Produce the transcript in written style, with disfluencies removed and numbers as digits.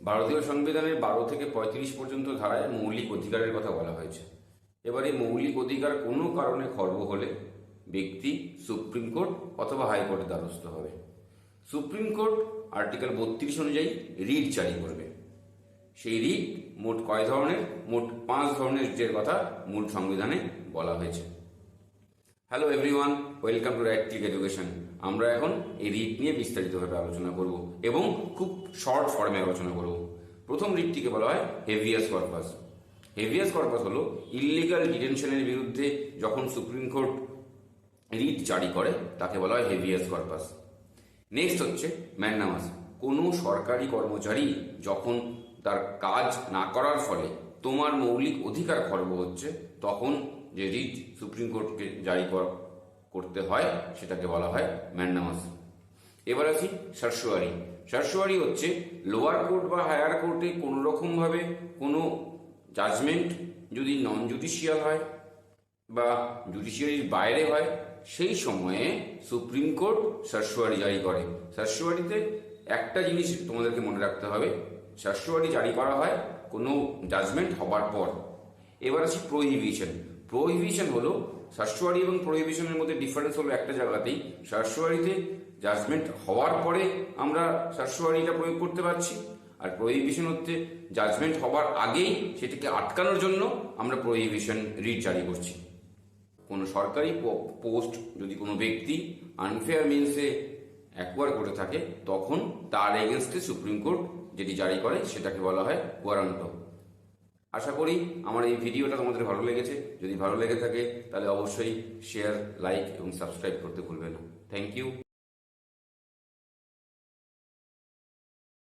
ভারতীয় সংবিধানের 12 থেকে 35 পর্যন্ত ধারায় মৌলিক অধিকারের কথা বলা হয়েছে। এবার এই মৌলিক অধিকার কোনো কারণে খর্ব হলে ব্যক্তি সুপ্রিম কোর্ট অথবা হাইকোর্টের দ্বারস্থ হবে। সুপ্রিম কোর্ট আর্টিকেল 32 অনুযায়ী রিট জারি করবে। সেই রিট মোট কয় ধরনের? মোট 5 ধরনের রিটের কথা মূল সংবিধানে বলা হয়েছে। Hello everyone, welcome to right click education. আমরা এখন এই রিট নিয়ে বিস্তারিতভাবে আলোচনা করব এবং খুব শর্ট ফর্মে আলোচনা করব। প্রথম রিটটিকে বলা হয় হেভিয়াস কর্পাস। হেভিয়াস কর্পাস হলো ইললিগাল ডিটেনশনের বিরুদ্ধে যখন সুপ্রিম কোর্ট রিট জারি করে তাকে বলা হয় হেভিয়াস কর্পাস। নেক্সট হচ্ছে ম্যান্ডামাস। কোনো সরকারি কর্মচারী যখন তার কাজ না করার ফলে তোমার মৌলিক অধিকার খর্ব হচ্ছে, তখন যে রিট সুপ্রিম কোর্টকে জারি করতে হয় সেটাকে বলা হয় ম্যান্ডামাস। এবার আসি সারসুয়ারি। সারসুয়ারি হচ্ছে লোয়ার কোর্ট বা হায়ার কোর্টে কোনো রকমভাবে কোনো জাজমেন্ট যদি নন জুডিশিয়াল হয় বা জুডিশিয়ারির বাইরে হয়, সেই সময়ে সুপ্রিম কোর্ট সারসুয়ারি জারি করে। সারসুয়ারিতে একটা জিনিস তোমাদেরকে মনে রাখতে হবে, সারসুয়ারি জারি করা হয় কোনো জাজমেন্ট হবার পর। এবার আসি প্রহিবিশন। প্রহিবিশন হলো সারসুয়ারি এবং প্রহিবিশনের মধ্যে ডিফারেন্স হলো একটা জায়গাতেই, সারসুয়ারিতে জাজমেন্ট হওয়ার পরে আমরা সারসুয়ারিটা প্রয়োগ করতে পারছি, আর প্রহিবিশন হচ্ছে জাজমেন্ট হবার আগেই সেটাকে আটকানোর জন্য আমরা প্রহিবিশন রিট জারি করছি। কোনো সরকারি পোস্ট যদি কোনো ব্যক্তি আনফেয়ার মিনসে অ্যাকোয়ার করে থাকে, তখন তার এগেনস্টে সুপ্রিম কোর্ট যেটি জারি করে সেটাকে বলা হয় ওয়ারান্টো। আশা করি আমার এই ভিডিওটা তোমাদের ভালো লেগেছে। যদি ভালো লেগে থাকে তাহলে অবশ্যই শেয়ার, লাইক এবং সাবস্ক্রাইব করতে ভুলবে না। Thank you.